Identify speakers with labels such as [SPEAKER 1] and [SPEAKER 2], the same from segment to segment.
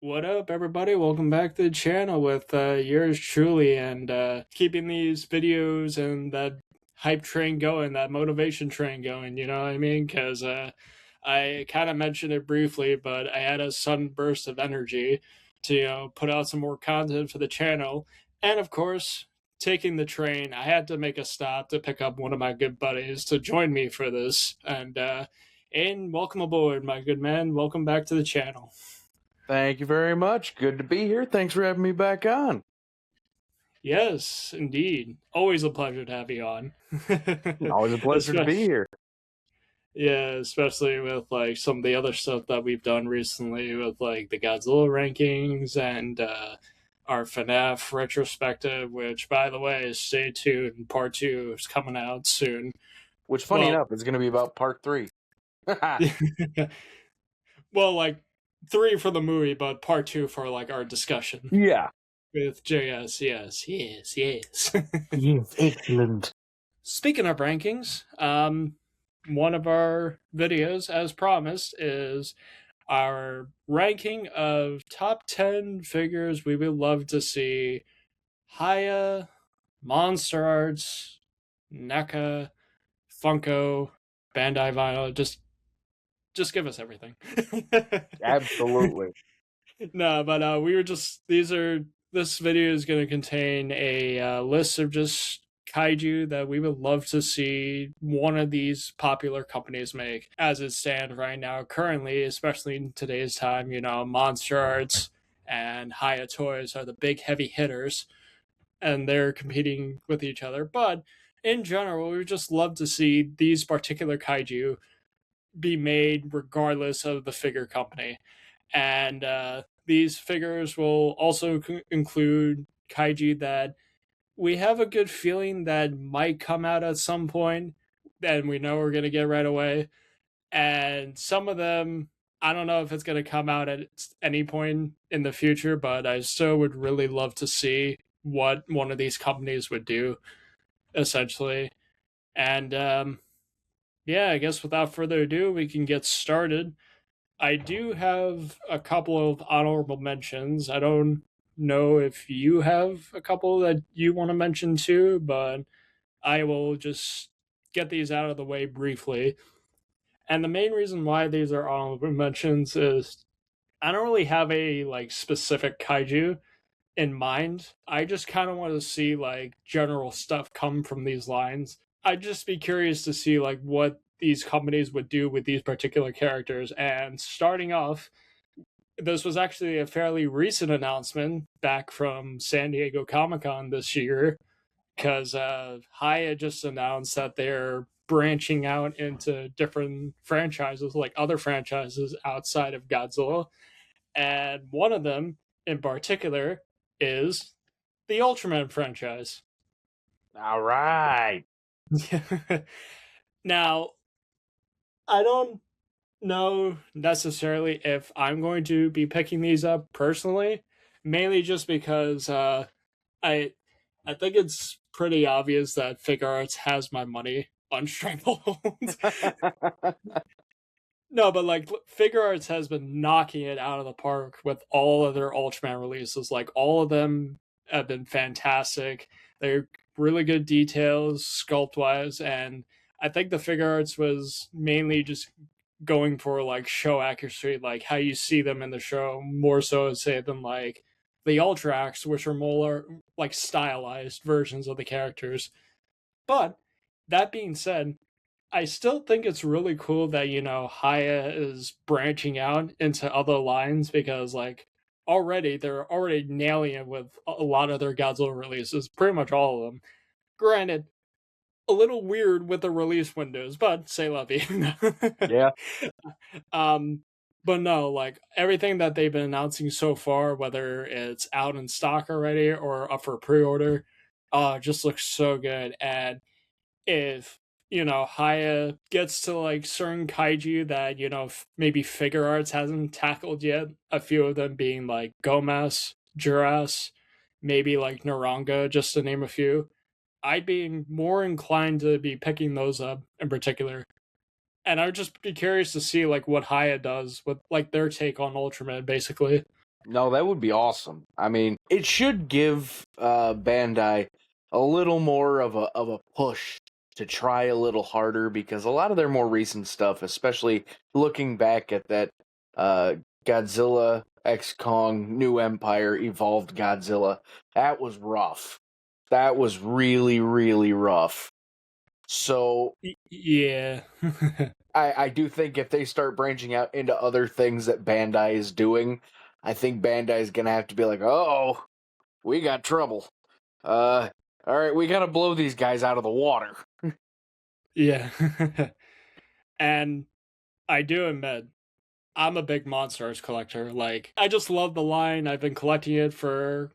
[SPEAKER 1] What up, everybody? Welcome back to the channel with yours truly, and keeping these videos and that hype train going, that motivation train going, you know what I mean? Because I kind of mentioned it briefly, but I had a sudden burst of energy to, put out some more content for the channel. And of course, taking the train, I had to make a stop to pick up one of my good buddies to join me for this. And Aiden, welcome aboard, my good man. Welcome back to the channel.
[SPEAKER 2] Thank you very much. Good to be here. Thanks for having me back on.
[SPEAKER 1] Yes, indeed. Always a pleasure to have you on.
[SPEAKER 2] Always a pleasure to be here.
[SPEAKER 1] Yeah, especially with like some of the other stuff that we've done recently with like the Godzilla rankings and our FNAF retrospective, which by the way, stay tuned. Part 2 is coming out soon.
[SPEAKER 2] Which, funny enough, is going to be about part 3.
[SPEAKER 1] Well, like 3 for the movie, but part 2 for like our discussion.
[SPEAKER 2] Yeah.
[SPEAKER 1] With JS, yes.
[SPEAKER 2] Yes, excellent.
[SPEAKER 1] Speaking of rankings, one of our videos, as promised, is our ranking of top 10 figures we would love to see. HIYA, Monster Arts, NECA, Funko, Bandai Vinyl. Just give us everything.
[SPEAKER 2] Absolutely.
[SPEAKER 1] No, but this video is going to contain a list of just kaiju that we would love to see one of these popular companies make. As it stands right now, currently, especially in today's time, Monster Arts and HIYA Toys are the big heavy hitters, and they're competing with each other. But in general, we would just love to see these particular kaiju be made regardless of the figure company. And these figures will also include kaiju that we have a good feeling that might come out at some point, and we know we're going to get right away. And some of them, I don't know if it's going to come out at any point in the future, but I still would really love to see what one of these companies would do, essentially. And yeah, I guess without further ado, we can get started. I do have a couple of honorable mentions. I don't know if you have a couple that you want to mention too, but I will just get these out of the way briefly. And the main reason why these are honorable mentions is I don't really have a like specific kaiju in mind. I just kind of want to see like general stuff come from these lines. I'd just be curious to see like what these companies would do with these particular characters. And starting off, this was actually a fairly recent announcement back from San Diego Comic-Con this year, because HIYA just announced that they're branching out into different franchises, like other franchises outside of Godzilla. And one of them in particular is the Ultraman franchise.
[SPEAKER 2] All right.
[SPEAKER 1] Now, I don't know necessarily if I'm going to be picking these up personally, mainly just because I think it's pretty obvious that Figure Arts has my money on Stranglehold. No, but like Figure Arts has been knocking it out of the park with all of their Ultraman releases. Like all of them have been fantastic. They're really good details, sculpt wise, and I think the Figure Arts was mainly just going for like show accuracy, like how you see them in the show, more so say than like the Ultrax, which are more like stylized versions of the characters. But that being said, I still think it's really cool that HIYA is branching out into other lines, because like they're already nailing it with a lot of their Godzilla releases, pretty much all of them. Granted, a little weird with the release windows, but say la vie.
[SPEAKER 2] Yeah.
[SPEAKER 1] But no, like everything that they've been announcing so far, whether it's out in stock already or up for pre-order, just looks so good. And if HIYA gets to like certain kaiju that maybe Figure Arts hasn't tackled yet, a few of them being like Gomez, Juras, maybe like Naranga, just to name a few, I'd be more inclined to be picking those up in particular. And I would just be curious to see like what HIYA does with like their take on Ultraman, basically.
[SPEAKER 2] No, that would be awesome. I mean, it should give Bandai a little more of a push to try a little harder, because a lot of their more recent stuff, especially looking back at that uh, Godzilla X Kong New Empire Evolved Godzilla, that was rough. That was really, really rough. So
[SPEAKER 1] Yeah.
[SPEAKER 2] I do think if they start branching out into other things that Bandai is doing, I think Bandai is gonna have to be like, oh, we got trouble. All right, we gotta blow these guys out of the water.
[SPEAKER 1] Yeah. And I do admit, I'm a big Monsters collector. Like, I just love the line. I've been collecting it for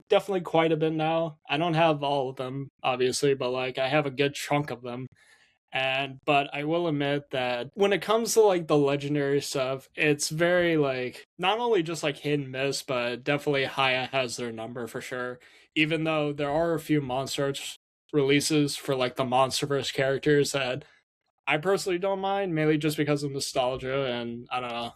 [SPEAKER 1] definitely quite a bit now. I don't have all of them, obviously, but like I have a good chunk of them. And but I will admit that when it comes to like the legendary stuff, it's very like not only just like hit and miss, but definitely HIYA has their number for sure. Even though there are a few Monsters releases for like the Monsterverse characters that I personally don't mind, mainly just because of nostalgia, and I don't know.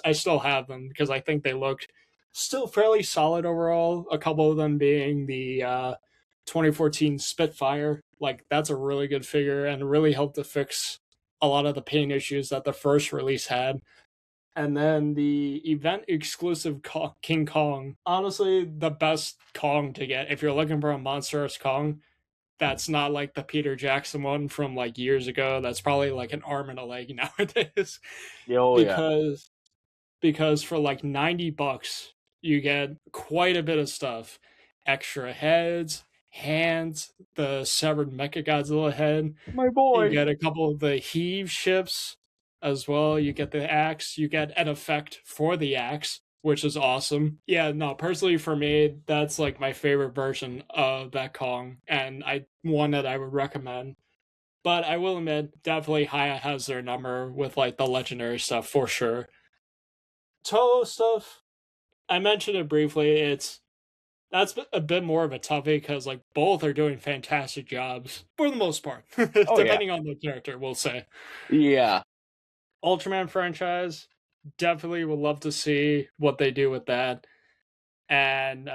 [SPEAKER 1] I still have them because I think they look still fairly solid overall. A couple of them being the 2014 Spitfire. Like that's a really good figure and really helped to fix a lot of the paint issues that the first release had. And then the event exclusive King Kong. Honestly, the best Kong to get if you're looking for a monstrous Kong that's not like the Peter Jackson one from like years ago. That's probably like an arm and a leg nowadays.
[SPEAKER 2] Oh yeah,
[SPEAKER 1] because because for like $90 you get quite a bit of stuff. Extra heads, hands, the severed Mechagodzilla head.
[SPEAKER 2] my
[SPEAKER 1] You
[SPEAKER 2] boy.
[SPEAKER 1] get a couple of the heave ships as well. You get the axe. You get an effect for the axe, which is awesome. Yeah, no, personally for me, that's like my favorite version of that Kong, and I one that I would recommend. But I will admit, definitely HIYA has their number with like the legendary stuff for sure. Toho stuff, I mentioned it briefly. That's a bit more of a toughie because like both are doing fantastic jobs for the most part,
[SPEAKER 2] Oh yeah,
[SPEAKER 1] depending on the character. We'll say
[SPEAKER 2] yeah.
[SPEAKER 1] Ultraman franchise definitely would love to see what they do with that. And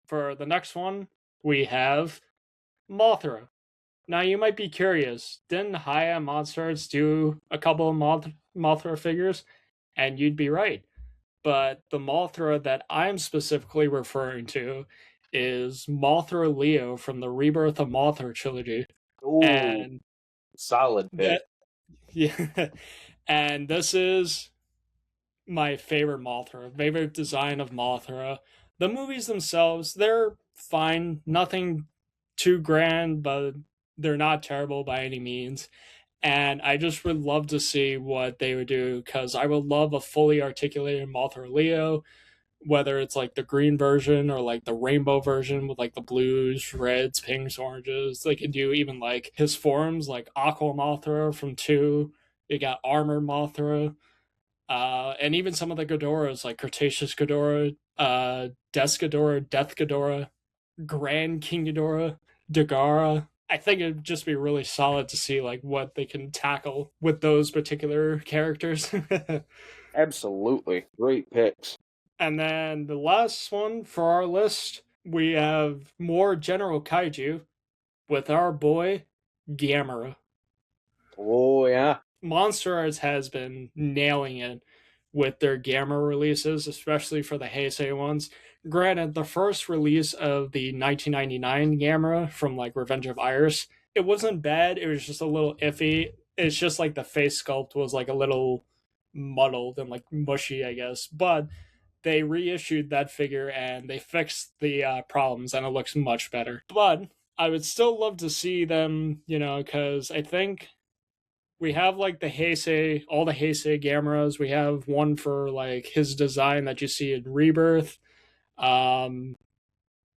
[SPEAKER 1] for the next one, we have Mothra. Now you might be curious, didn't HIYA Monsters do a couple of Mothra figures? And you'd be right. But the Mothra that I'm specifically referring to is Mothra Leo from the Rebirth of Mothra trilogy.
[SPEAKER 2] Ooh,
[SPEAKER 1] And
[SPEAKER 2] solid pick.
[SPEAKER 1] that yeah, and this is my favorite Mothra, favorite design of Mothra. The movies themselves, they're fine, nothing too grand, but they're not terrible by any means. And I just would love to see what they would do because I would love a fully articulated Mothra Leo, whether it's like the green version or like the rainbow version with like the blues, reds, pinks, oranges. They can do even like his forms like Aqua Mothra from 2. You got Armor Mothra. And even some of the Ghidorahs like Cretaceous Ghidorah, Death Ghidorah, Death Ghidorah, Grand King Ghidorah, Dagara. I think it'd just be really solid to see like what they can tackle with those particular characters.
[SPEAKER 2] Absolutely, great picks.
[SPEAKER 1] And then the last one for our list, we have more general kaiju with our boy Gamera.
[SPEAKER 2] Oh yeah.
[SPEAKER 1] Monster Arts has been nailing it with their Gamera releases, especially for the Heisei ones. Granted, the first release of the 1999 Gamera from like Revenge of Iris, it wasn't bad. It was just a little iffy. It's just like the face sculpt was like a little muddled and like mushy, I guess. But they reissued that figure and they fixed the problems and it looks much better. But I would still love to see them, because I think we have like the Heisei, all the Heisei Gameras. We have one for like his design that you see in Rebirth. Um,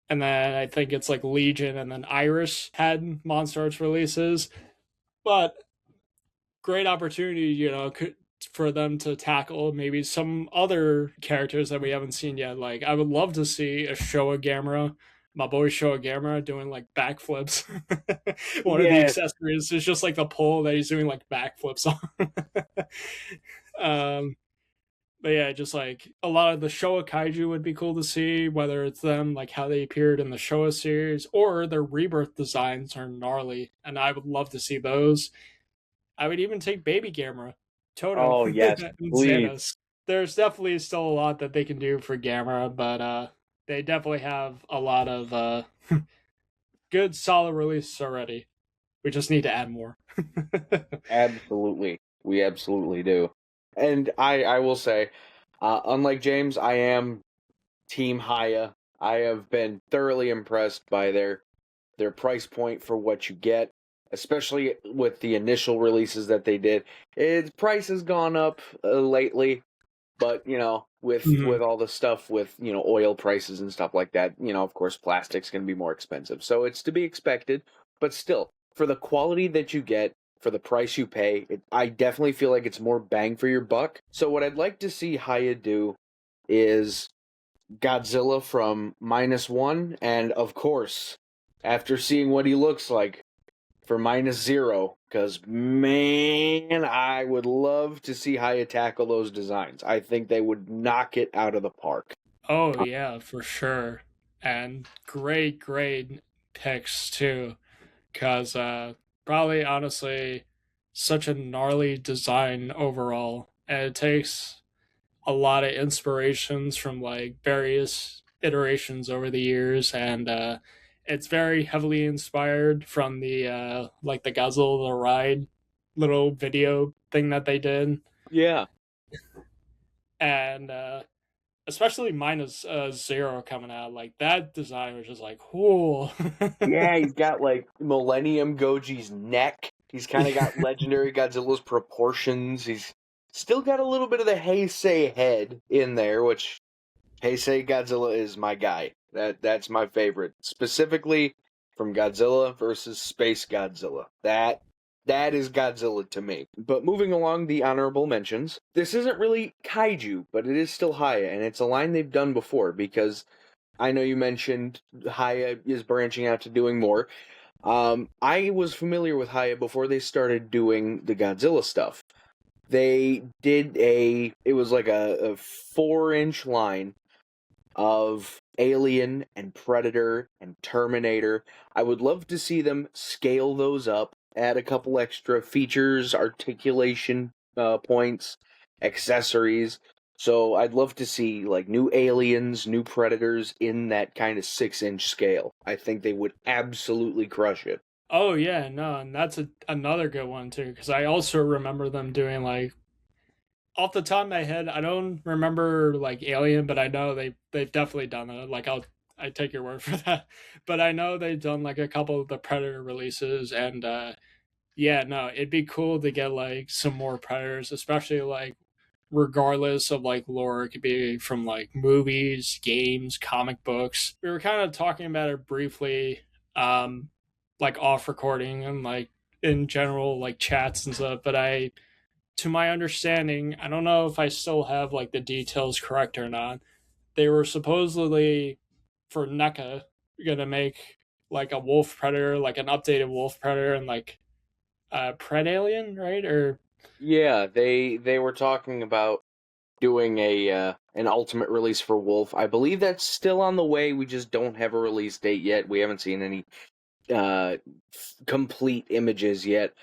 [SPEAKER 1] and then I think it's like Legion and then Iris had Monster Arts releases. But great opportunity, for them to tackle maybe some other characters that we haven't seen yet. Like I would love to see a Showa Gamera, my boy Showa Gamera doing like backflips. One of the
[SPEAKER 2] Yes,
[SPEAKER 1] accessories is just like the pole that he's doing like backflips on. um, But yeah, just like a lot of the Showa kaiju would be cool to see, whether it's them, like how they appeared in the Showa series, or their rebirth designs are gnarly, and I would love to see those. I would even take Baby Gamera, Toto,
[SPEAKER 2] Oh yes,
[SPEAKER 1] and
[SPEAKER 2] please.
[SPEAKER 1] Xanos. There's definitely still a lot that they can do for Gamera, but they definitely have a lot of good, solid releases already. We just need to add more.
[SPEAKER 2] Absolutely. We absolutely do. And I will say, unlike James, I am Team HIYA. I have been thoroughly impressed by their price point for what you get, especially with the initial releases that they did. Its price has gone up lately, but with
[SPEAKER 1] Mhm.
[SPEAKER 2] all the stuff with oil prices and stuff like that, of course plastic's going to be more expensive. So it's to be expected, but still, for the quality that you get, for the price you pay, I definitely feel like it's more bang for your buck. So what I'd like to see Haya do is Godzilla from -1, and of course, after seeing what he looks like, for -0, because man, I would love to see Haya tackle those designs. I think they would knock it out of the park.
[SPEAKER 1] Oh yeah, for sure. And great, great picks too. Cause probably honestly such a gnarly design overall. And it takes a lot of inspirations from like various iterations over the years, and it's very heavily inspired from the like the Guzzle the Ride little video thing that they did.
[SPEAKER 2] Yeah.
[SPEAKER 1] And especially -0 coming out, like that design was just like cool.
[SPEAKER 2] Yeah, he's got like Millennium Goji's neck. He's kind of got legendary Godzilla's proportions. He's still got a little bit of the Heisei head in there, which Heisei Godzilla is my guy. That's my favorite, specifically from Godzilla versus Space Godzilla. That is Godzilla to me. But moving along the honorable mentions, this isn't really kaiju, but it is still Haya, and it's a line they've done before because I know you mentioned Haya is branching out to doing more. I was familiar with Haya before they started doing the Godzilla stuff. They did it was like a 4-inch line of Alien and Predator and Terminator. I would love to see them scale those up, add a couple extra features, articulation points, accessories. So I'd love to see like new aliens, new predators in that kind of 6-inch scale. I think they would absolutely crush it.
[SPEAKER 1] Oh yeah, no, and that's another good one too, because I also remember them doing like off the top of my head, I don't remember like Alien, but I know they've definitely done it. Like I take your word for that. But I know they've done like a couple of the Predator releases, and yeah, no, it'd be cool to get like some more Predators, especially like regardless of like lore. It could be from like movies, games, comic books. We were kind of talking about it briefly, um, like off recording and like in general like chats and stuff, but I to my understanding, I don't know if I still have like the details correct or not. They were supposedly for NECA gonna make like a wolf predator, like an updated wolf predator, and like pred alien, right? Or
[SPEAKER 2] Yeah, they were talking about doing a an ultimate release for Wolf. I believe that's still on the way. We just don't have a release date yet. We haven't seen any complete images yet.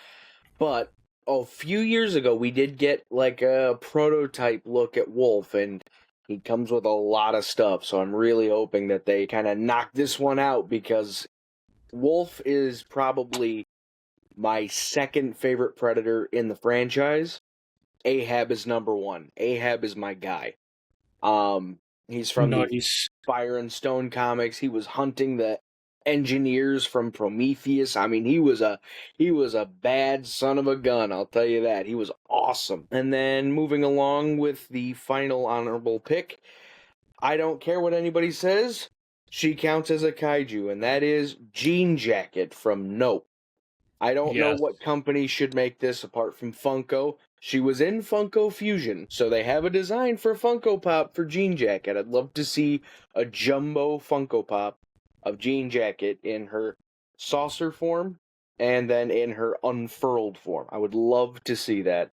[SPEAKER 2] But a few years ago, we did get like a prototype look at Wolf, and he comes with a lot of stuff. So I'm really hoping that they kind of knock this one out because Wolf is probably my second favorite Predator in the franchise. Ahab is number one. Ahab is my guy. Um, he's from the
[SPEAKER 1] noise.
[SPEAKER 2] Fire and Stone comics. He was hunting the engineers from Prometheus. I mean, he was a bad son of a gun, I'll tell you that. He was awesome. And then moving along with the final honorable pick, I don't care what anybody says. She counts as a kaiju, and that is Jean Jacket from Nope. I don't know
[SPEAKER 1] Yes.
[SPEAKER 2] what company should make this apart from Funko. She was in Funko Fusion, so they have a design for Funko Pop for Jean Jacket. I'd love to see a jumbo Funko Pop of Jean Jacket in her saucer form and then in her unfurled form. I would love to see that.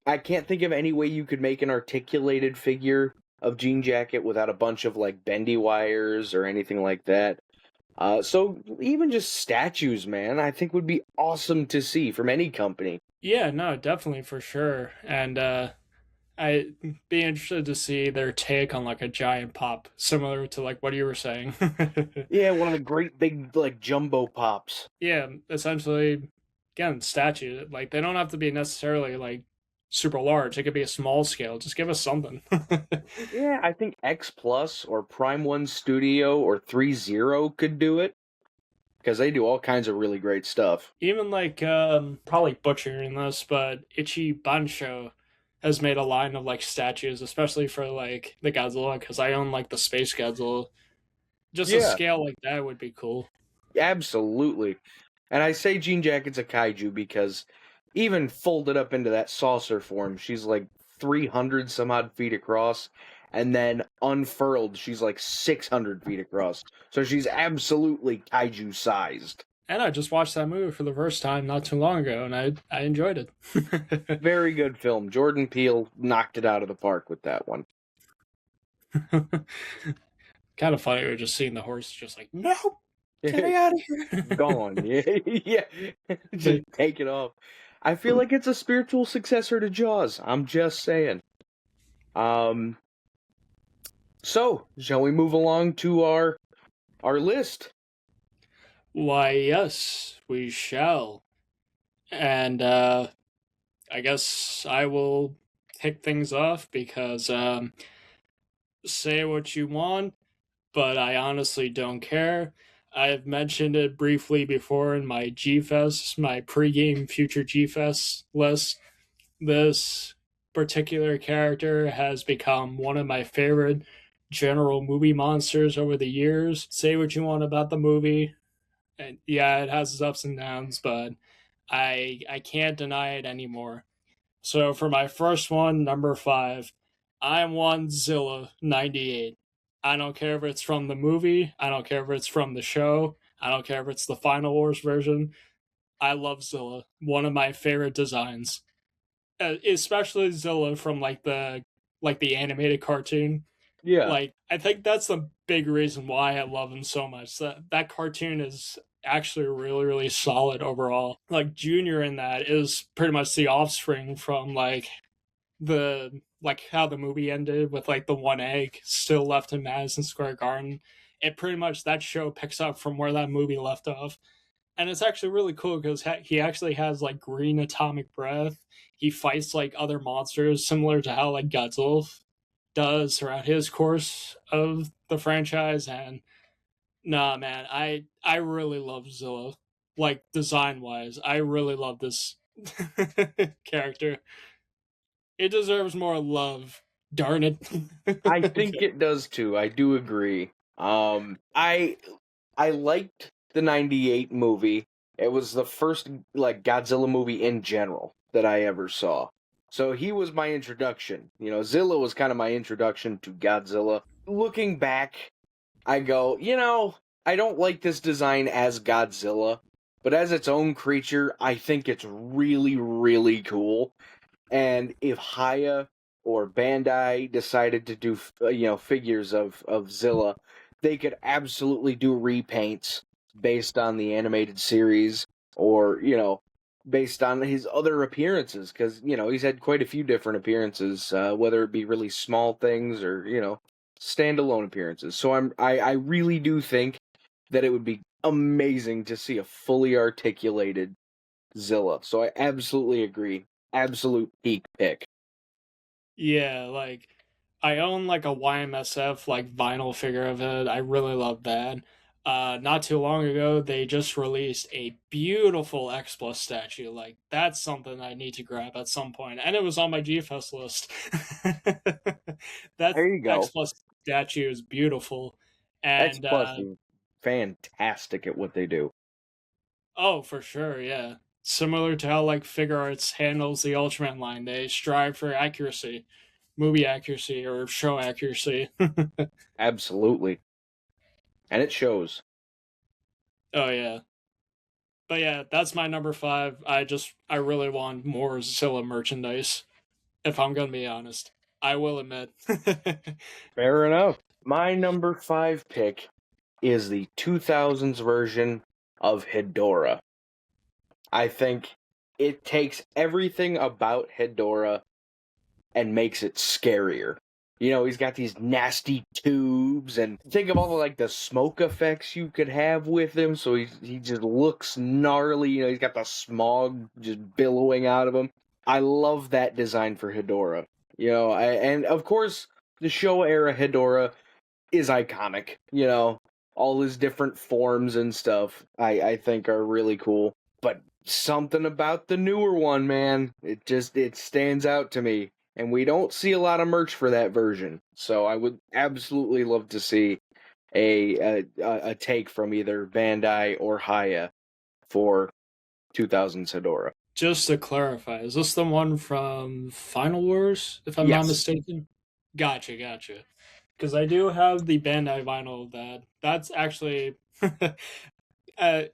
[SPEAKER 2] I can't think of any way you could make an articulated figure of Jean Jacket without a bunch of like bendy wires or anything like that. So even just statues, man, I think would be awesome to see from any company.
[SPEAKER 1] Yeah, no, definitely for sure. And I'd be interested to see their take on like a giant pop, similar to like what you were saying.
[SPEAKER 2] Yeah, one of the great big like jumbo pops.
[SPEAKER 1] Yeah, essentially, again, statue. Like they don't have to be necessarily like super large. It could be a small scale. Just give us something.
[SPEAKER 2] Yeah, I think X Plus or Prime One Studio or 3 could do it because they do all kinds of really great stuff.
[SPEAKER 1] Even like probably butchering this, but Ichi Bansho has made a line of like statues, especially for like the Godzilla, because I own like the Space Godzilla. Just a
[SPEAKER 2] Yeah,
[SPEAKER 1] scale like that would be cool.
[SPEAKER 2] absolutely. And I say Jean Jacket's a kaiju because even folded up into that saucer form, she's like 300 some odd feet across. And then unfurled, she's like 600 feet across. So she's absolutely kaiju sized.
[SPEAKER 1] And I just watched that movie for the first time not too long ago, and I enjoyed it.
[SPEAKER 2] Very good film. Jordan Peele knocked it out of the park with that one.
[SPEAKER 1] Kind of funny. We're just seeing the horse, just like no, get me out of here.
[SPEAKER 2] Gone. Yeah, yeah. Just take it off. I feel like it's a spiritual successor to Jaws. I'm just saying. Um. So, shall we move along to our list?
[SPEAKER 1] Why, yes, we shall. And I guess I will kick things off because say what you want, but I honestly don't care. I've mentioned it briefly before in my G Fest, my pregame future G Fest list. This particular character has become one of my favorite general movie monsters over the years. Say what you want about the movie, and yeah, it has its ups and downs, but I can't deny it anymore. So for my first one, number 5, I want Zilla 98. I don't care if it's from the movie, I don't care if it's from the show, I don't care if it's the Final Wars version. I love Zilla. One of my favorite designs. Especially Zilla from like the animated cartoon.
[SPEAKER 2] Yeah.
[SPEAKER 1] Like I think that's the big reason why I love him so much. That cartoon is actually really solid overall. Like Junior in that is pretty much the offspring from like how the movie ended with like the one egg still left in Madison Square Garden. It pretty much that show picks up from where that movie left off. And it's actually really cool because he actually has like green atomic breath. He fights like other monsters similar to how like Godzilla does throughout his course of the franchise. And nah, man, I really love Zilla. Like design wise, I really love this character. It deserves more love. Darn it.
[SPEAKER 2] I think it does too. I do agree. I liked the 98 movie. It was the first like Godzilla movie in general that I ever saw. So he was my introduction. You know, Zilla was kind of my introduction to Godzilla. Looking back, I go, I don't like this design as Godzilla, but as its own creature, I think it's really, really cool. And if HIYA or Bandai decided to do, figures of Zilla, they could absolutely do repaints based on the animated series or, based on his other appearances. Because, he's had quite a few different appearances, whether it be really small things or, standalone appearances. So I really do think that it would be amazing to see a fully articulated Zilla. So I absolutely agree. Absolute peak pick.
[SPEAKER 1] Yeah, like I own like a YMSF like vinyl figure of it. I really love that. Not too long ago, they just released a beautiful X Plus statue. Like that's something I need to grab at some point, and it was on my GFest list. That
[SPEAKER 2] There you
[SPEAKER 1] X
[SPEAKER 2] go.
[SPEAKER 1] Plus statue is beautiful,
[SPEAKER 2] X
[SPEAKER 1] and
[SPEAKER 2] Plus is fantastic at what they do.
[SPEAKER 1] oh, for sure, yeah. Similar to how like Figure Arts handles the Ultraman line, they strive for accuracy, movie accuracy or show accuracy.
[SPEAKER 2] Absolutely. And it shows.
[SPEAKER 1] Oh yeah, but yeah, that's my number 5. I really want more Zilla merchandise. if I'm gonna be honest. I will admit.
[SPEAKER 2] Fair enough. My number 5 pick is the 2000s version of Hedora. I think it takes everything about Hedora and makes it scarier. You know, he's got these nasty tubes, and think of all the like the smoke effects you could have with him. So he just looks gnarly. You know, he's got the smog just billowing out of him. I love that design for Hedora. You know, and of course the show era Hedora is iconic. You know, all his different forms and stuff. I think are really cool. But something about the newer one, man, it stands out to me. And we don't see a lot of merch for that version. So I would absolutely love to see a take from either Bandai or HIYA for 2000 Hedora.
[SPEAKER 1] Just to clarify, is this the one from Final Wars, if I'm not
[SPEAKER 2] Yes.
[SPEAKER 1] mistaken? Gotcha. Because I do have the Bandai vinyl that's actually it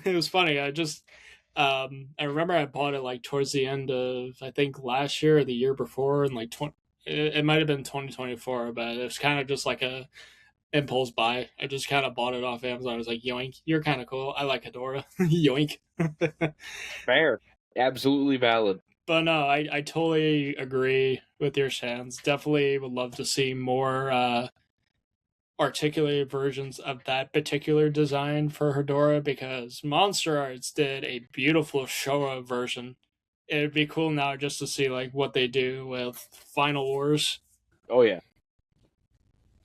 [SPEAKER 1] was funny. I remember I bought it like towards the end of I think last year or the year before, and like it might have been 2024, but it was kind of just like a impulse buy. I just kind of bought it off Amazon. I was like, yoink, you're kind of cool. I like Hedora. Yoink.
[SPEAKER 2] Fair. Absolutely valid.
[SPEAKER 1] But no, I totally agree with your stance. Definitely would love to see more articulated versions of that particular design for Hedora because Monster Arts did a beautiful Showa version. It'd be cool now just to see like what they do with Final Wars.
[SPEAKER 2] Oh yeah.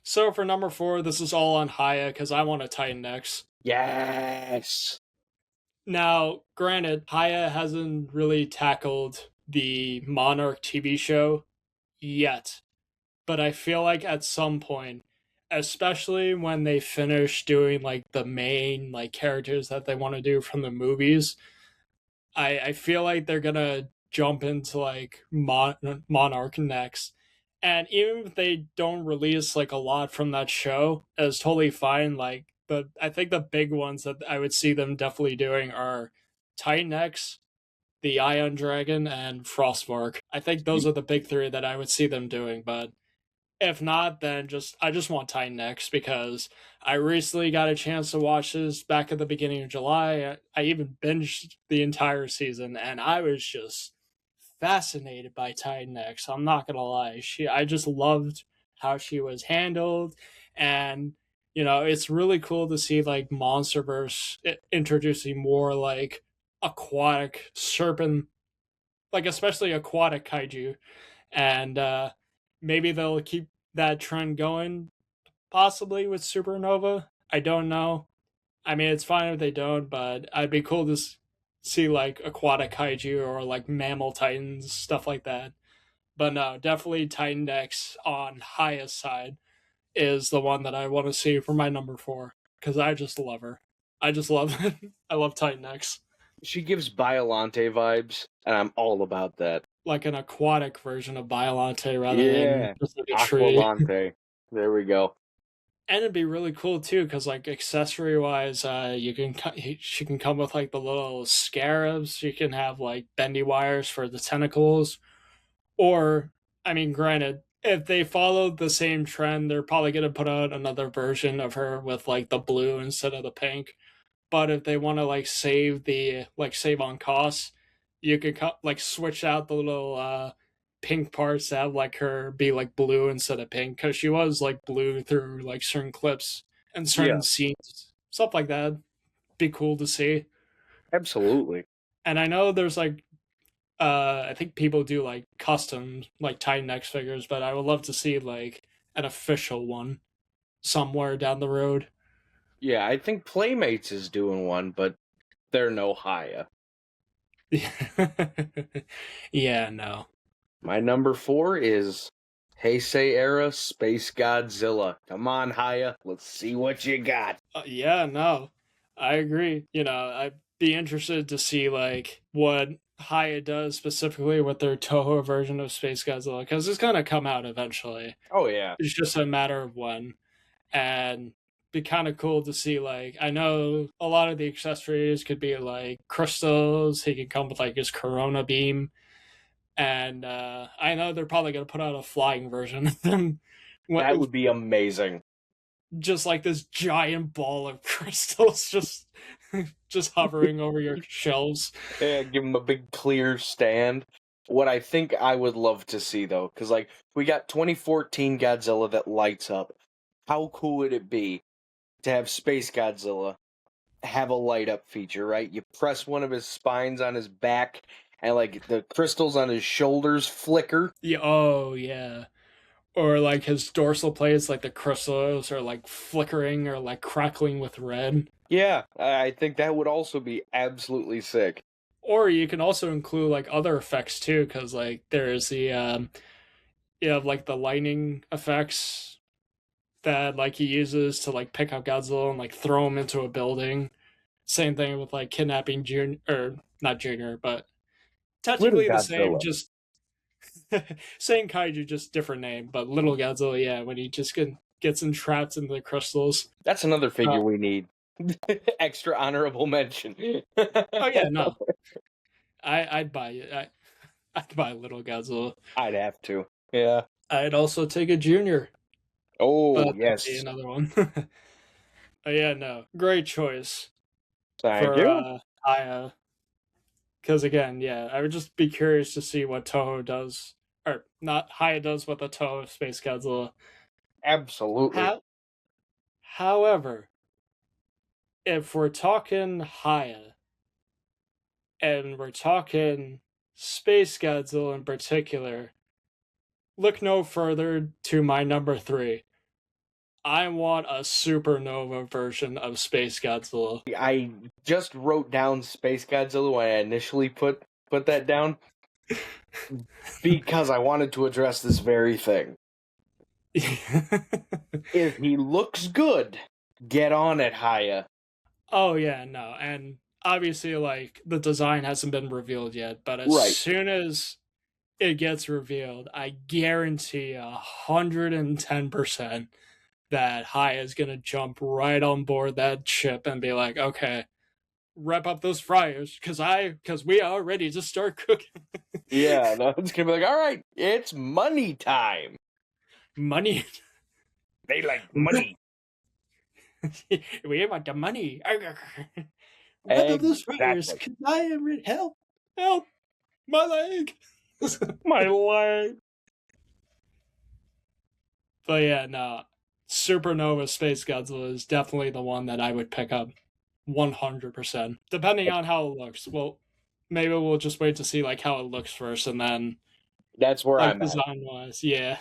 [SPEAKER 1] So for number 4, this is all on HIYA because I want a Titan X.
[SPEAKER 2] Yes.
[SPEAKER 1] Now, granted, HIYA hasn't really tackled the Monarch TV show yet, but I feel like at some point, especially when they finish doing like the main like characters that they want to do from the movies, I feel like they're gonna jump into like Monarch next. And even if they don't release like a lot from that show, it's totally fine. Like, but I think the big ones that I would see them definitely doing are Titan X, the Ion Dragon, and Frostmark. I think those are the big three that I would see them doing. But if not, then I just want Titan X because I recently got a chance to watch this back at the beginning of July. I even binged the entire season, and I was just fascinated by Titan X. I'm not gonna lie, I just loved how she was handled, and it's really cool to see like MonsterVerse introducing more like aquatic serpent, like especially aquatic kaiju, and maybe they'll keep that trend going, possibly with Supernova. I don't know. I mean, it's fine if they don't, but I'd be cool to see like aquatic kaiju or like mammal titans, stuff like that. But no, definitely Titan X on highest side is the one that I want to see for my number 4 because I just love her. I just love it. I love Titan X.
[SPEAKER 2] She gives Biolante vibes, and I'm all about that.
[SPEAKER 1] Like an aquatic version of Biolante rather than
[SPEAKER 2] Yeah.
[SPEAKER 1] just like a tree.
[SPEAKER 2] Aqualante. There we go.
[SPEAKER 1] And it'd be really cool too because like accessory wise she can come with like the little scarabs. You can have like bendy wires for the tentacles, or I mean, granted, if they followed the same trend, they're probably going to put out another version of her with like the blue instead of the pink. But if they want to save on costs, you could like switch out the little pink parts to have like her be like blue instead of pink because she was like blue through like certain clips and certain
[SPEAKER 2] Yeah,
[SPEAKER 1] scenes, stuff like that. Be cool to see.
[SPEAKER 2] absolutely.
[SPEAKER 1] And I know there's like I think people do like custom like Titan X figures, but I would love to see like an official one somewhere down the road.
[SPEAKER 2] Yeah, I think Playmates is doing one, but they're no HIYA.
[SPEAKER 1] Yeah, no.
[SPEAKER 2] My number 4 is Heisei era Space Godzilla. Come on, HIYA, let's see what you got.
[SPEAKER 1] Yeah, no. I agree. I'd be interested to see like what HIYA does specifically with their Toho version of Space Godzilla because it's gonna come out eventually.
[SPEAKER 2] Oh yeah,
[SPEAKER 1] It's just a matter of when. And be kind of cool to see like I know a lot of the accessories could be like crystals. He could come with like his Corona beam, And I know they're probably going to put out a flying version of them.
[SPEAKER 2] That would be amazing.
[SPEAKER 1] Just like this giant ball of crystals just hovering over your shelves.
[SPEAKER 2] Yeah, give him a big clear stand. What I think I would love to see, though, because, like, we got 2014 Godzilla that lights up. How cool would it be to have Space Godzilla have a light up feature, right? You press one of his spines on his back, and, like, the crystals on his shoulders flicker.
[SPEAKER 1] Yeah, oh, yeah. Or like his dorsal plates, like the crystals are like flickering or like crackling with red.
[SPEAKER 2] Yeah, I think that would also be absolutely sick.
[SPEAKER 1] Or you can also include like other effects too, because like there's the you have like the lightning effects that like he uses to like pick up Godzilla and like throw him into a building. Same thing with like kidnapping Junior, or not Junior, but
[SPEAKER 2] Little
[SPEAKER 1] technically the same,
[SPEAKER 2] Godzilla.
[SPEAKER 1] just same kaiju, just different name. But Little Godzilla, yeah, when he just gets entrapped in the crystals.
[SPEAKER 2] That's another figure
[SPEAKER 1] Uh,
[SPEAKER 2] we need. Extra honorable mention.
[SPEAKER 1] oh yeah, no, I'd buy it. I'd buy Little Godzilla.
[SPEAKER 2] I'd have to. Yeah.
[SPEAKER 1] I'd also take a Junior,
[SPEAKER 2] Oh,
[SPEAKER 1] but that'd be
[SPEAKER 2] yes.
[SPEAKER 1] another one. Oh yeah, no, great choice
[SPEAKER 2] Thank
[SPEAKER 1] for
[SPEAKER 2] you.
[SPEAKER 1] Aya. Because again, yeah, I would just be curious to see what Toho does, or not HIYA does with the Toho Space Godzilla.
[SPEAKER 2] Absolutely.
[SPEAKER 1] However, if we're talking HIYA and we're talking Space Godzilla in particular, look no further to my number 3. I want a supernova version of Space Godzilla.
[SPEAKER 2] I just wrote down Space Godzilla when I initially put that down because I wanted to address this very thing. If he looks good, get on it, HIYA.
[SPEAKER 1] Oh yeah, no, and obviously like the design hasn't been revealed yet, but as
[SPEAKER 2] Right.
[SPEAKER 1] soon as it gets revealed, I guarantee 110% that HIYA is gonna jump right on board that ship and be like, okay, wrap up those fryers, because we are ready to start cooking.
[SPEAKER 2] Yeah, no, it's gonna be like, all right, it's money time.
[SPEAKER 1] Money.
[SPEAKER 2] They like money.
[SPEAKER 1] We want the money. Wrap up those fryers,
[SPEAKER 2] Exactly.
[SPEAKER 1] because I am ready. Help! Help! My leg!
[SPEAKER 2] My leg.
[SPEAKER 1] But yeah, no. Supernova Space Godzilla is definitely the one that I would pick up 100%. Depending on how it looks. Well, maybe we'll just wait to see like how it looks first and then
[SPEAKER 2] That's where
[SPEAKER 1] like
[SPEAKER 2] I'm at.
[SPEAKER 1] design wise, yeah.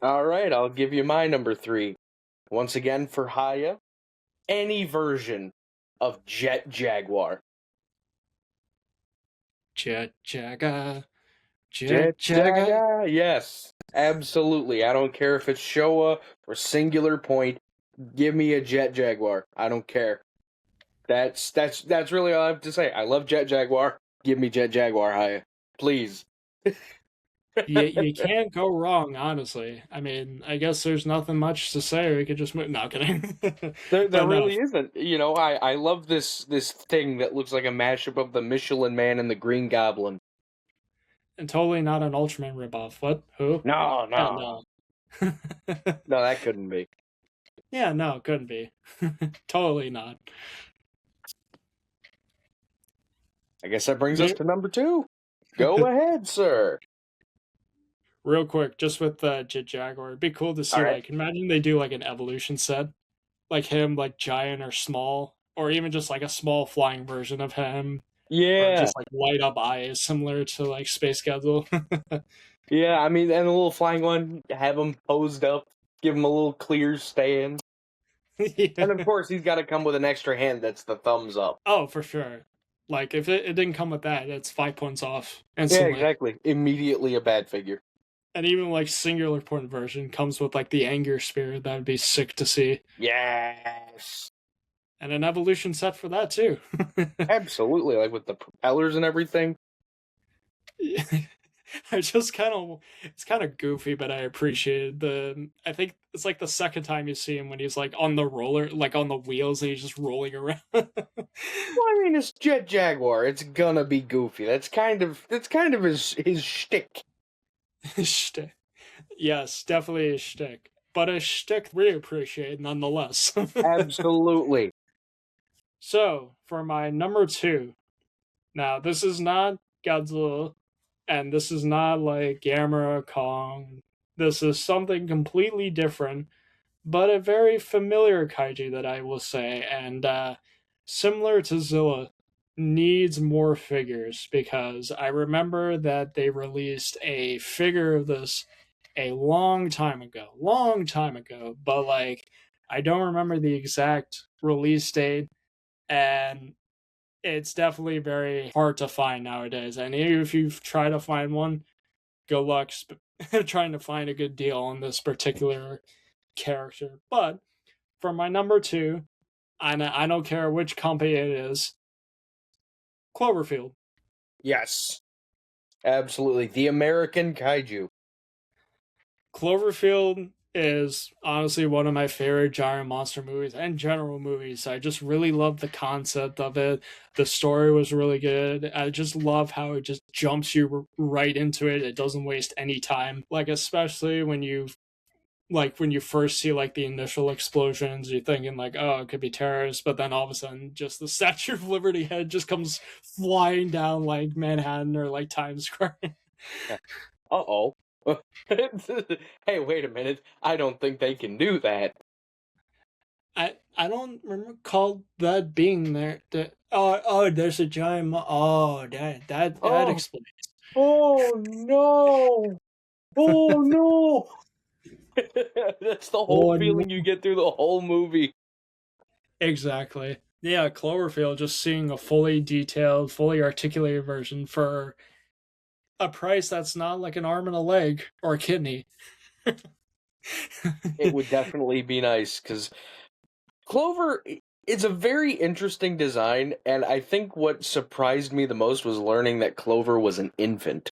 [SPEAKER 2] All right, I'll give you my number 3. Once again for HIYA, any version of Jet Jaguar.
[SPEAKER 1] Jet Jaga.
[SPEAKER 2] Jet Jaguar, yes, absolutely. I don't care if it's Showa or Singular Point. Give me a Jet Jaguar. I don't care. That's really all I have to say. I love Jet Jaguar. Give me Jet Jaguar, HIYA, please.
[SPEAKER 1] You can't go wrong, honestly. I mean, I guess there's nothing much to say. We could just move. No, kidding.
[SPEAKER 2] There
[SPEAKER 1] But no,
[SPEAKER 2] really isn't. You know, I love this thing that looks like a mashup of the Michelin Man and the Green Goblin.
[SPEAKER 1] and totally not an Ultraman ripoff. What? Who?
[SPEAKER 2] No,
[SPEAKER 1] Yeah,
[SPEAKER 2] no,
[SPEAKER 1] no.
[SPEAKER 2] no, that couldn't be.
[SPEAKER 1] Yeah, no, couldn't be. Totally not.
[SPEAKER 2] I guess that brings us to number 2. Go ahead, sir.
[SPEAKER 1] Real quick, just with Jet Jaguar, it'd be cool to see.
[SPEAKER 2] All right.
[SPEAKER 1] Like, imagine they do like an evolution set, like him, like giant or small, or even just like a small flying version of him, or
[SPEAKER 2] Yeah,
[SPEAKER 1] just like light up eyes, similar to like Space Godzilla.
[SPEAKER 2] yeah. I mean, and the little flying one, have him posed up, give him a little clear stand,
[SPEAKER 1] Yeah.
[SPEAKER 2] and of course he's got to come with an extra hand. That's the thumbs up.
[SPEAKER 1] Oh, for sure. Like if it didn't come with that, it's 5 points off
[SPEAKER 2] Yeah,
[SPEAKER 1] instantly.
[SPEAKER 2] exactly. Immediately a bad figure.
[SPEAKER 1] And even like singular point version comes with like the anger spirit. That would be sick to see.
[SPEAKER 2] Yes,
[SPEAKER 1] And an evolution set for that too.
[SPEAKER 2] absolutely. Like with the propellers and everything.
[SPEAKER 1] I just it's kind of goofy, but I appreciate I think it's like the second time you see him when he's like on the roller, like on the wheels, and he's just rolling around.
[SPEAKER 2] Well, I mean, it's Jet Jaguar. It's gonna be goofy. That's kind of his shtick.
[SPEAKER 1] Shtick. Yes, definitely a shtick. But a shtick we appreciate nonetheless.
[SPEAKER 2] Absolutely.
[SPEAKER 1] So, for my number two, now this is not Godzilla, and this is not like Gamera Kong. This is something completely different, but a very familiar kaiju that I will say, and similar to Zilla, needs more figures because I remember that they released a figure of this a long time ago, but like I don't remember the exact release date, and it's definitely very hard to find nowadays. And if you try to find one, good luck trying to find a good deal on this particular character. But for my number two, I don't care which company it is, Cloverfield.
[SPEAKER 2] Yes. Absolutely. The American Kaiju.
[SPEAKER 1] Cloverfield is honestly one of my favorite giant monster movies and general movies. I just really love the concept of it. The story was really good. I just love how it just jumps you right into it. It doesn't waste any time. Like especially when you first see like the initial explosions, you're thinking like, oh, it could be terrorists, but then all of a sudden just the Statue of Liberty head just comes flying down like Manhattan or like Times Square.
[SPEAKER 2] Uh-oh. Hey, wait a minute. I don't think they can do that.
[SPEAKER 1] I don't recall that being there. There's a giant. Oh, that
[SPEAKER 2] Oh,
[SPEAKER 1] explains.
[SPEAKER 2] oh no. Oh no. That's the whole
[SPEAKER 1] Oh no.
[SPEAKER 2] feeling you get through the whole movie.
[SPEAKER 1] Exactly. Yeah, Cloverfield. Just seeing a fully detailed, fully articulated version for a price that's not like an arm and a leg or a kidney.
[SPEAKER 2] It would definitely be nice because Clover, it's a very interesting design, and I think what surprised me the most was learning that Clover was an infant.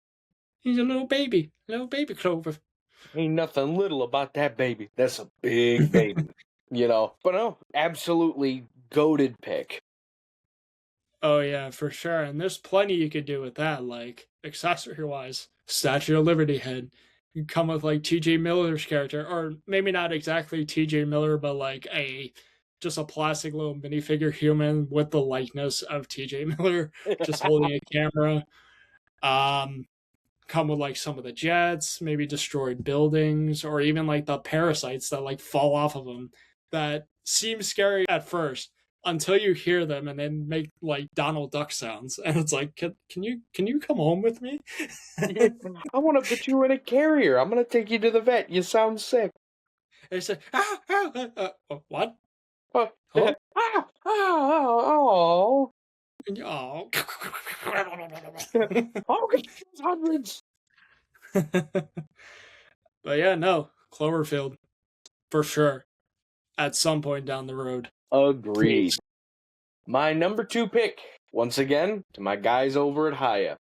[SPEAKER 1] He's a little baby Clover.
[SPEAKER 2] Ain't nothing little about that baby. That's a big baby, But no, absolutely goated pick.
[SPEAKER 1] Oh yeah, for sure. And there's plenty you could do with that, like accessory wise. Statue of Liberty head. You come with like TJ Miller's character, or maybe not exactly TJ Miller, but like a just a plastic little minifigure human with the likeness of TJ Miller, just holding a camera. Um, come with like some of the jets, maybe destroyed buildings, or even like the parasites that like fall off of them that seem scary at first until you hear them and then make like Donald Duck sounds, and it's like, can you come home with me?
[SPEAKER 2] I want to put you in a carrier. I'm going to take you to the vet. You sound sick.
[SPEAKER 1] They say, what?
[SPEAKER 2] Oh,
[SPEAKER 1] Huh?
[SPEAKER 2] ah, oh,
[SPEAKER 1] Oh.
[SPEAKER 2] okay, hundreds.
[SPEAKER 1] But yeah, no, Cloverfield for sure. At some point down the road,
[SPEAKER 2] Agreed.
[SPEAKER 1] please.
[SPEAKER 2] My number 2 pick, once again, to my guys over at HIYA.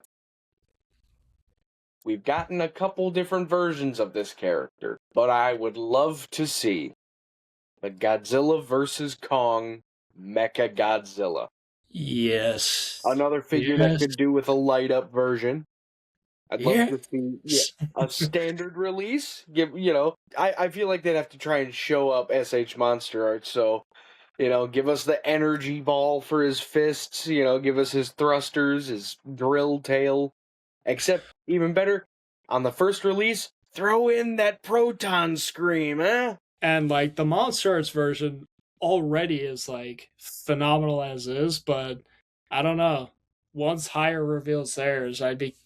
[SPEAKER 2] We've gotten a couple different versions of this character, but I would love to see the Godzilla vs. Kong Mecha Godzilla.
[SPEAKER 1] Yes.
[SPEAKER 2] Another figure that
[SPEAKER 1] Yes.
[SPEAKER 2] could do with a light up version. I'd love
[SPEAKER 1] Yeah.
[SPEAKER 2] to see a standard release. I feel like they'd have to try and show up SH Monster Art, so give us the energy ball for his fists, give us his thrusters, his drill tail. Except, even better, on the first release, throw in that proton scream, eh?
[SPEAKER 1] And like the Monster Arts version already is like phenomenal as is, but I don't know. Once HIYA reveals theirs, I'd be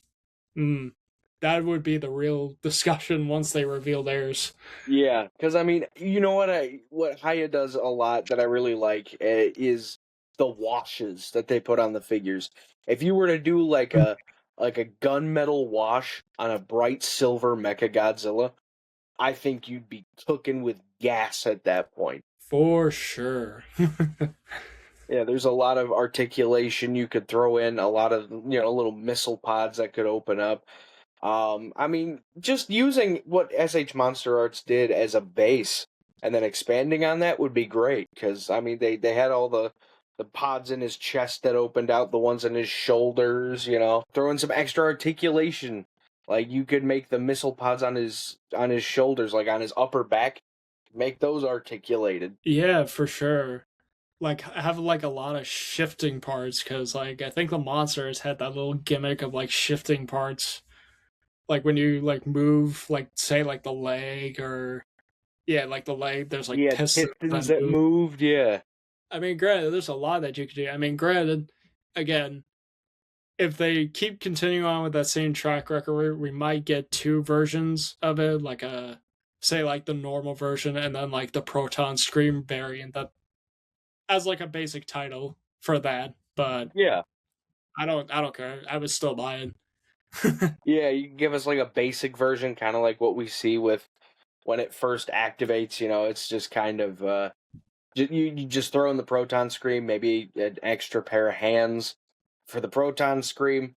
[SPEAKER 1] that would be the real discussion once they reveal theirs.
[SPEAKER 2] Yeah, because I mean, you know what HIYA does a lot that I really like is the washes that they put on the figures. If you were to do like a gunmetal wash on a bright silver Mecha Godzilla, I think you'd be cooking with gas at that point.
[SPEAKER 1] For sure.
[SPEAKER 2] Yeah, there's a lot of articulation you could throw in, a lot of little missile pods that could open up. I mean, just using what SH Monster Arts did as a base and then expanding on that would be great because I mean they had all the the pods in his chest that opened out, the ones in his shoulders, throw in some extra articulation. Like you could make the missile pods on his shoulders, like on his upper back, make those articulated.
[SPEAKER 1] Yeah, for sure. Like have like a lot of shifting parts because like I think the monsters had that little gimmick of like shifting parts. Like when you like move, like say like the leg or yeah, like the leg. There's like
[SPEAKER 2] Yeah,
[SPEAKER 1] pistons
[SPEAKER 2] pistons
[SPEAKER 1] that
[SPEAKER 2] that
[SPEAKER 1] move.
[SPEAKER 2] moved, yeah.
[SPEAKER 1] I mean, granted, there's a lot that you could do. I mean, granted, again, if they keep continuing on with that same track record, we might get two versions of it, like a say like the normal version and then like the Proton Scream variant that as like a basic title for that. But
[SPEAKER 2] Yeah.
[SPEAKER 1] I don't care. I would still buy it.
[SPEAKER 2] Yeah, you can give us like a basic version, kind of like what we see with when it first activates, it's just kind of you just throw in the proton scream, maybe an extra pair of hands for the proton scream.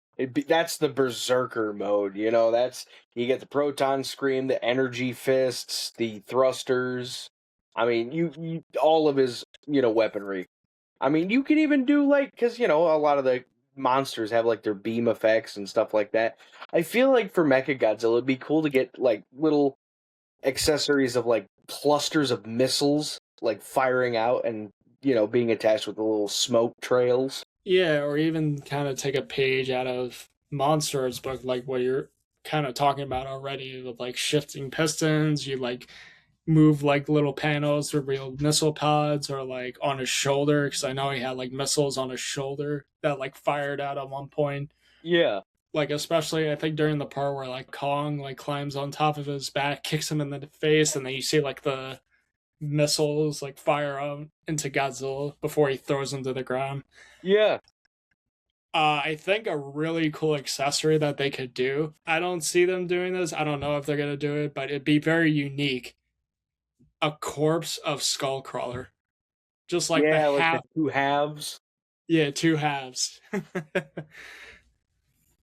[SPEAKER 2] That's the berserker mode, that's you get the proton scream, the energy fists, the thrusters. I mean, you all of his, weaponry. I mean, you could even do like because a lot of the monsters have like their beam effects and stuff like that. I feel like for Mechagodzilla, it'd be cool to get like little accessories of like clusters of missiles like firing out and being attached with the little smoke trails.
[SPEAKER 1] Yeah, or even kind of take a page out of Monsters book, like what you're kind of talking about already with like shifting pistons. You like move like little panels to real missile pods or like on his shoulder because I know he had like missiles on his shoulder that like fired out at one point.
[SPEAKER 2] Yeah.
[SPEAKER 1] Like especially I think during the part where like Kong like climbs on top of his back, kicks him in the face, and then you see like the missiles like fire out into Godzilla before he throws him to the ground.
[SPEAKER 2] Yeah.
[SPEAKER 1] I think a really cool accessory that they could do. I don't see them doing this. I don't know if they're gonna do it, but it'd be very unique. A corpse of Skullcrawler, just like the
[SPEAKER 2] Yeah, like the
[SPEAKER 1] half.
[SPEAKER 2] two halves.
[SPEAKER 1] Yeah, two halves.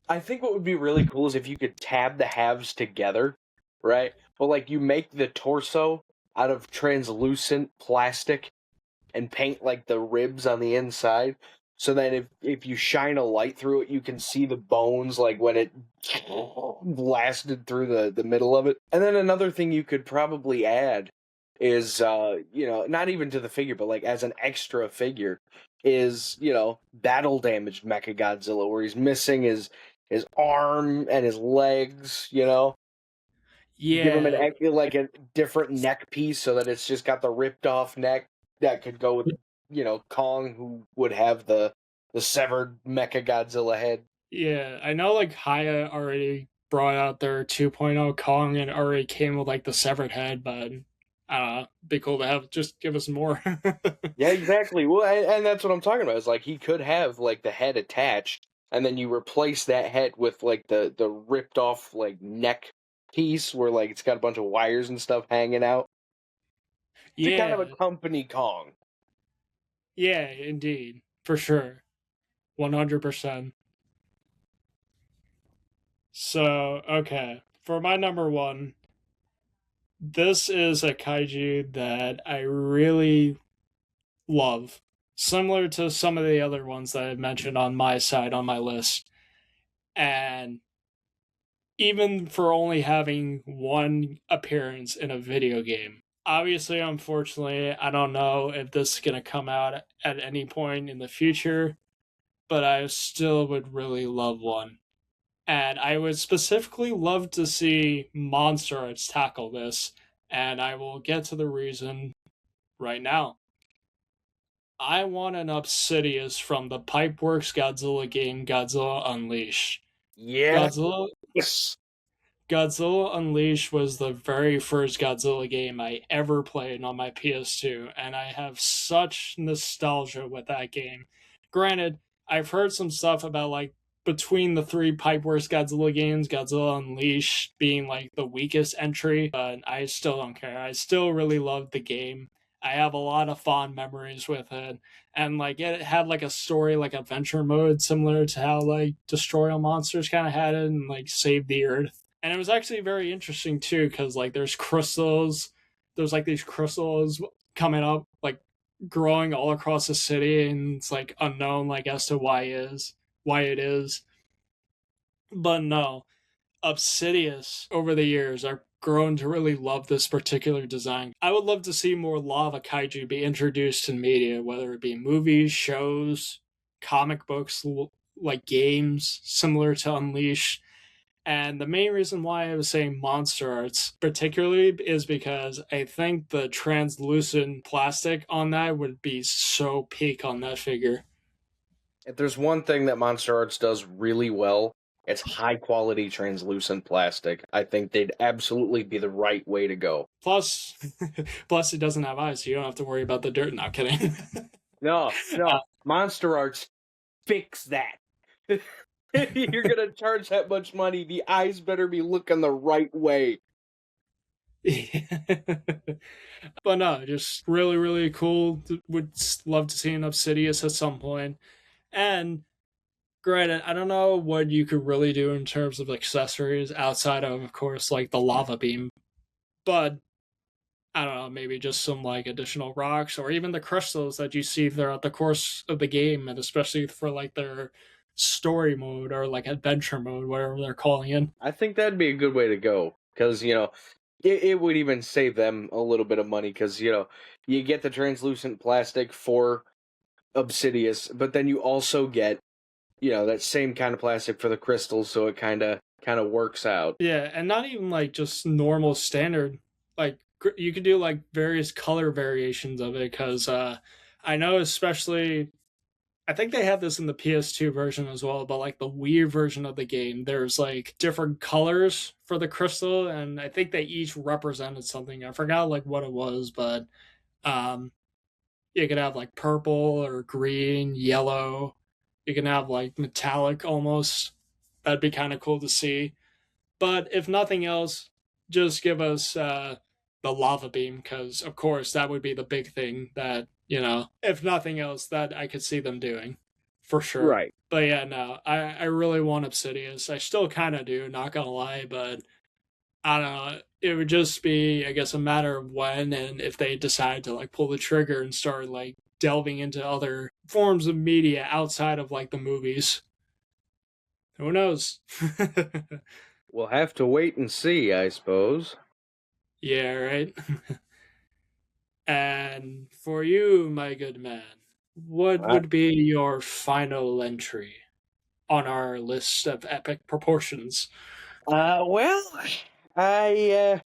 [SPEAKER 2] I think what would be really cool is if you could tab the halves together, right? But like you make the torso out of translucent plastic and paint like the ribs on the inside. So that if you shine a light through it, you can see the bones like when it blasted through the middle of it. And then another thing you could probably add is not even to the figure, but like as an extra figure is, battle damaged Mechagodzilla where he's missing his arm and his legs, give him
[SPEAKER 1] Yeah,
[SPEAKER 2] like a different neck piece so that it's just got the ripped off neck that could go with Kong, who would have the severed Mechagodzilla head.
[SPEAKER 1] yeah. I know like HIYA already brought out their 2.0 Kong and already came with like the severed head, but I don't know. Be cool to have just give us more.
[SPEAKER 2] Yeah, exactly. Well, and that's what I'm talking about. Is like he could have like the head attached, and then you replace that head with like the ripped off like neck piece where like it's got a bunch of wires and stuff hanging out to kind of
[SPEAKER 1] Yeah,
[SPEAKER 2] accompany Kong.
[SPEAKER 1] yeah, indeed, for sure, 100%. So okay, for my number one, this is a kaiju that I really love, similar to some of the other ones that I mentioned on my side on my list. And even for only having one appearance in a video game. Obviously, unfortunately, I don't know if this is going to come out at any point in the future, but I still would really love one. And I would specifically love to see Monster Arts tackle this, and I will get to the reason right now. I want an Obsidious from the Pipeworks Godzilla game Godzilla Unleashed.
[SPEAKER 2] Yeah.
[SPEAKER 1] Godzilla
[SPEAKER 2] Yes.
[SPEAKER 1] Godzilla Unleashed was the very first Godzilla game I ever played on my PS2, and I have such nostalgia with that game. Granted, I've heard some stuff about like between the three Pipeworks Godzilla games, Godzilla Unleashed being like the weakest entry, but I still don't care. I still really love the game. I have a lot of fond memories with it. And like it had like a story, like adventure mode, similar to how like Destroy All Monsters kind of had it and like Save the Earth. And it was actually very interesting too, because like there's like these crystals coming up, like growing all across the city, and it's like unknown, like as to why it is. But no, Obsidious over the years are grown to really love this particular design. I would love to see more lava kaiju be introduced in media, whether it be movies, shows, comic books, like games similar to Unleashed. And the main reason why I was saying monster arts particularly is because I think the translucent plastic on that would be so peak on that figure.
[SPEAKER 2] If there's one thing that Monster Arts does really well, it's high quality translucent plastic. I think they'd absolutely be the right way to go.
[SPEAKER 1] Plus, plus it doesn't have eyes, so you don't have to worry about the dirt. Not kidding.
[SPEAKER 2] No, no, Monster Arts fix that. You're gonna charge that much money. The eyes better be looking the right way.
[SPEAKER 1] But no, just really, really cool. Would love to see an Obsidious at some point. And granted, I don't know what you could really do in terms of accessories outside of course, like the lava beam. But I don't know, maybe just some like additional rocks or even the crystals that you see throughout the course of the game, and especially for like their story mode or like adventure mode, whatever they're calling it.
[SPEAKER 2] I think that'd be a good way to go because it would even save them a little bit of money because you get the translucent plastic for Obsidious, but then you also get that same kind of plastic for the crystals, so it kind of works out.
[SPEAKER 1] Yeah, and not even like just normal standard. Like you could do like various color variations of it because I know especially I think they have this in the PS2 version as well, but like the Wii version of the game, there's like different colors for the crystal, and I think they each represented something. I forgot like what it was, but um, you could have like purple or green, yellow. You can have like metallic almost. That'd be kind of cool to see. But if nothing else, just give us the lava beam because, of course, that would be the big thing that if nothing else, that I could see them doing for sure.
[SPEAKER 2] Right.
[SPEAKER 1] But yeah, no, I really want Obsidious. I still kind of do, not gonna lie, but I don't know. It would just be, I guess, a matter of when and if they decide to like pull the trigger and start like delving into other forms of media outside of like the movies. Who knows?
[SPEAKER 2] We'll have to wait and see, I suppose.
[SPEAKER 1] Yeah, right. And for you, my good man, what
[SPEAKER 2] I,
[SPEAKER 1] would be your final entry on our list of epic proportions?
[SPEAKER 2] well, I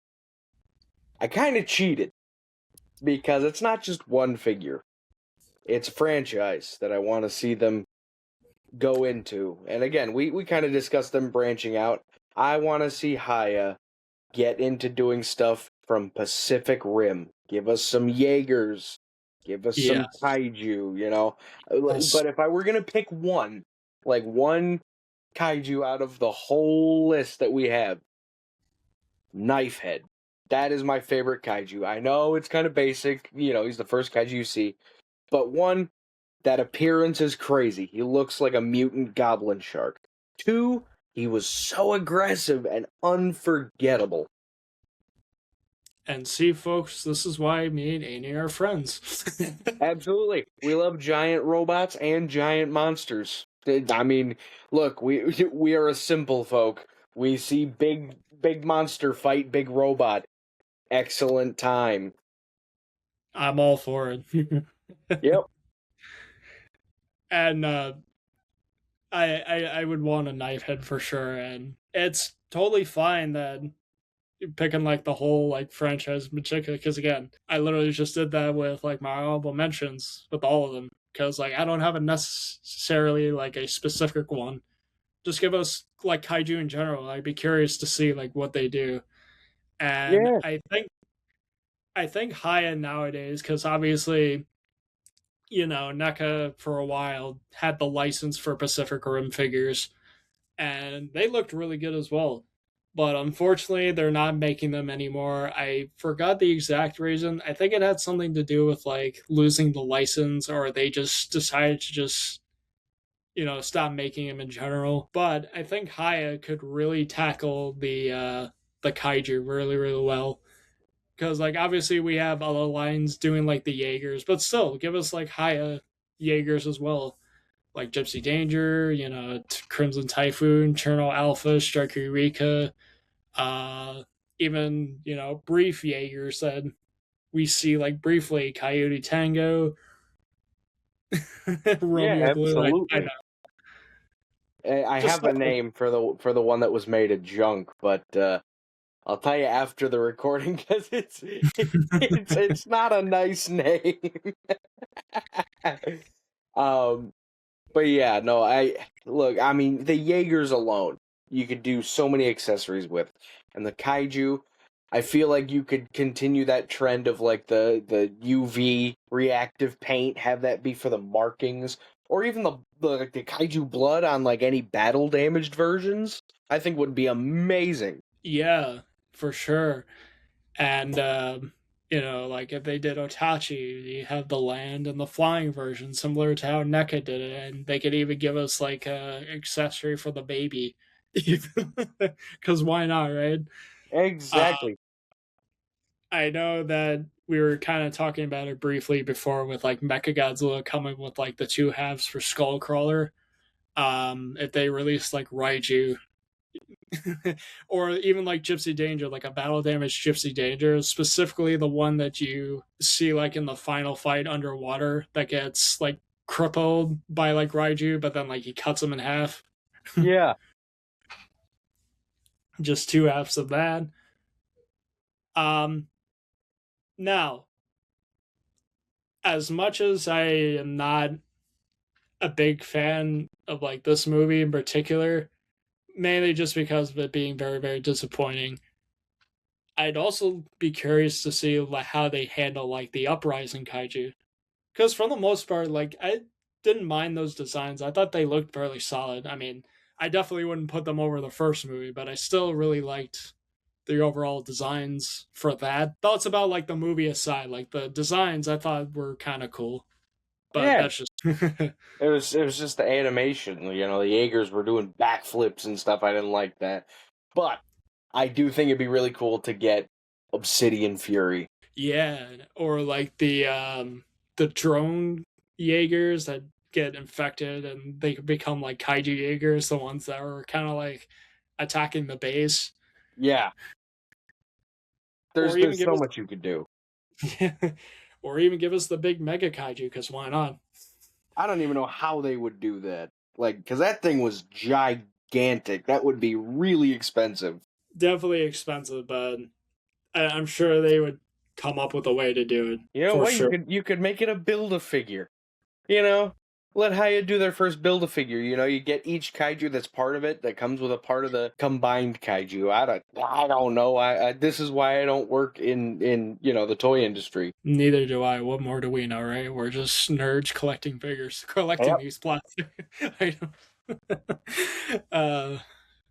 [SPEAKER 2] I kind of cheated because it's not just one figure. It's a franchise that I want to see them go into. And again, we kind of discussed them branching out. I want to see HIYA get into doing stuff from Pacific Rim. Give us some Jaegers. Give us some
[SPEAKER 1] Yes.
[SPEAKER 2] Kaiju.
[SPEAKER 1] Yes.
[SPEAKER 2] But if I were going to pick one, like one Kaiju out of the whole list that we have, Knifehead. That is my favorite Kaiju. I know it's kind of basic. He's the first Kaiju you see. But one, that appearance is crazy. He looks like a mutant goblin shark. Two, he was so aggressive and unforgettable.
[SPEAKER 1] And see, folks, this is why me and Amy are friends.
[SPEAKER 2] Absolutely. We love giant robots and giant monsters. I mean, look, we are a simple folk. We see big monster fight big robot. Excellent time.
[SPEAKER 1] I'm all for it.
[SPEAKER 2] Yep.
[SPEAKER 1] And I would want a knife head for sure, and it's totally fine that you're picking like the whole like franchise in particular. Because again, I literally just did that with like my honorable mentions with all of them. Because like I don't have a necessarily like a specific one. Just give us like kaiju in general. I'd be curious to see like what they do, and
[SPEAKER 2] Yeah.
[SPEAKER 1] I think HIYA nowadays because obviously NECA for a while had the license for Pacific Rim figures, and they looked really good as well. But unfortunately, they're not making them anymore. I forgot the exact reason. I think it had something to do with like losing the license, or they just decided to just stop making them in general. But I think HIYA could really tackle the kaiju really really well. because like obviously we have other lines doing like the Jaegers, but still give us like HIYA Jaegers as well, like Gypsy Danger, Crimson Typhoon, Cherno Alpha, Striker Eureka, even brief Jaegers that we see like briefly, Coyote Tango,
[SPEAKER 2] Yeah,
[SPEAKER 1] Romeo Blue. I know.
[SPEAKER 2] absolutely. I
[SPEAKER 1] Just
[SPEAKER 2] have a
[SPEAKER 1] stuff like
[SPEAKER 2] name for the one that was made of junk, but I'll tell you after the recording because it's not a nice name. um, but yeah, no, I look. I mean, the Jaegers alone, you could do so many accessories with, and the Kaiju. I feel like you could continue that trend of like the UV reactive paint, have that be for the markings, or even the Kaiju blood on like any battle damaged versions. I think would be amazing.
[SPEAKER 1] yeah, for sure. And like if they did Otachi, you have the land and the flying version, similar to how NECA did it, and they could even give us like a accessory for the baby, because why not, right? Uh,
[SPEAKER 2] Exactly.
[SPEAKER 1] I know that we were kind of talking about it briefly before with like Mechagodzilla coming with like the two halves for Skullcrawler. If they released like Raiju, or even like Gypsy Danger, like a battle damage Gypsy Danger, specifically the one that you see like in the final fight underwater that gets like crippled by like Raiju, but then like he cuts him in half.
[SPEAKER 2] Yeah.
[SPEAKER 1] Just two halves of that. Um, Now, as much as I am not a big fan of like this movie in particular, mainly just because of it being very, very disappointing, I'd also be curious to see like how they handle like the uprising kaiju, because for the most part, like I didn't mind those designs. I thought they looked fairly solid. I mean, I definitely wouldn't put them over the first movie, but I still really liked the overall designs for that. Thoughts about like the movie aside, like the designs I thought were kind of cool, but
[SPEAKER 2] Yeah.
[SPEAKER 1] that's just
[SPEAKER 2] It was just the animation. You know, the Jaegers were doing backflips and stuff. I didn't like that. But I do think it'd be really cool to get Obsidian Fury.
[SPEAKER 1] yeah, or like the drone Jaegers that get infected and they become like kaiju Jaegers, the ones that are kind of like attacking the base,
[SPEAKER 2] Yeah.
[SPEAKER 1] or even
[SPEAKER 2] There's
[SPEAKER 1] give
[SPEAKER 2] so
[SPEAKER 1] us
[SPEAKER 2] much you could do.
[SPEAKER 1] or even give us the big mega kaiju, because why not?
[SPEAKER 2] I don't even know how they would do that. Like, because that thing was gigantic. That would be really expensive.
[SPEAKER 1] Definitely expensive, but I'm sure they would come up with a way to do it
[SPEAKER 2] You know
[SPEAKER 1] for
[SPEAKER 2] what? You
[SPEAKER 1] sure.
[SPEAKER 2] could you could make it a build a figure. You know, let HIYA do their first build a figure. You know, you get each kaiju that's part of it that comes with a part of the combined kaiju. I don't know. This is why I don't work in the toy industry.
[SPEAKER 1] Neither do I. What more do we know, right? We're just nerds collecting figures, collecting
[SPEAKER 2] Yep.
[SPEAKER 1] these plastic items. uh,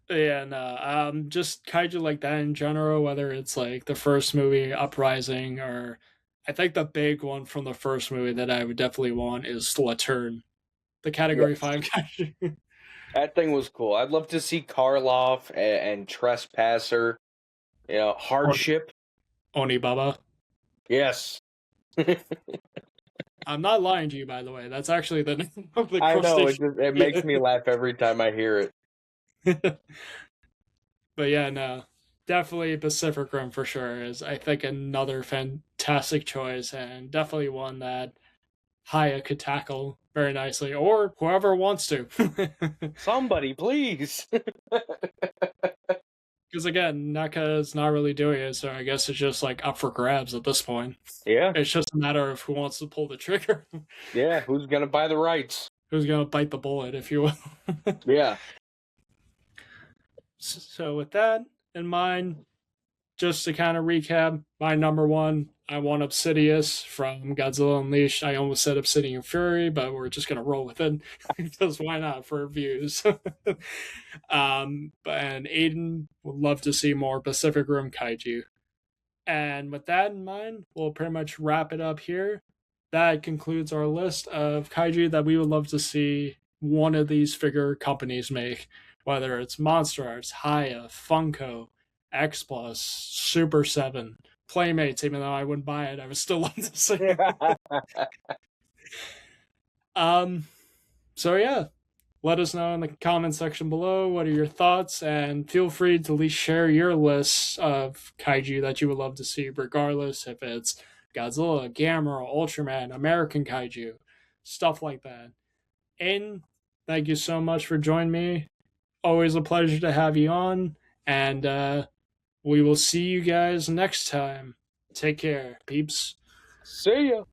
[SPEAKER 1] yeah, no. Just kaiju like that in general, whether it's like the first movie, Uprising, or I think the big one from the first movie that I would definitely want is Slaturn, the Category
[SPEAKER 2] Yes.
[SPEAKER 1] 5 kaiju.
[SPEAKER 2] That thing was cool. I'd love to see Karloff and Trespasser. You know, Hardship.
[SPEAKER 1] Onibaba.
[SPEAKER 2] Yes.
[SPEAKER 1] I'm not lying to you, by the way. That's actually the name of the
[SPEAKER 2] I know. It
[SPEAKER 1] crustacean.
[SPEAKER 2] just it makes
[SPEAKER 1] Yeah.
[SPEAKER 2] me laugh every time I hear it.
[SPEAKER 1] But yeah, no, definitely Pacific Rim for sure is, I think, another fantastic choice, and definitely one that HIYA could tackle very nicely, or whoever wants to.
[SPEAKER 2] Somebody, please.
[SPEAKER 1] Because again, NECA is not really doing it, so I guess it's just like up for grabs at this point.
[SPEAKER 2] Yeah.
[SPEAKER 1] It's just a matter of who wants to pull the trigger,
[SPEAKER 2] Yeah. Who's gonna buy the rights?
[SPEAKER 1] who's going to bite the bullet, if you will.
[SPEAKER 2] Yeah.
[SPEAKER 1] So, with that in mind, just to kind of recap, my number one, I want Obsidious from Godzilla Unleashed. I almost said Obsidian Fury, but we're just gonna roll with it because why not for views? And Aiden would love to see more Pacific Rim kaiju. And with that in mind, we'll pretty much wrap it up here. That concludes our list of kaiju that we would love to see one of these figure companies make, whether it's Monster Arts, HIYA, Funko, X Plus, Super 7, Playmates, even though I wouldn't buy it. I would still love to see it. So yeah, let us know in the comment section below what are your thoughts, and feel free to at least share your lists of kaiju that you would love to see, regardless if it's Godzilla, Gamera, Ultraman, American kaiju, stuff like that. And thank you so much for joining me. Always a pleasure to have you on, and we will see you guys next time. Take care, peeps.
[SPEAKER 2] See ya.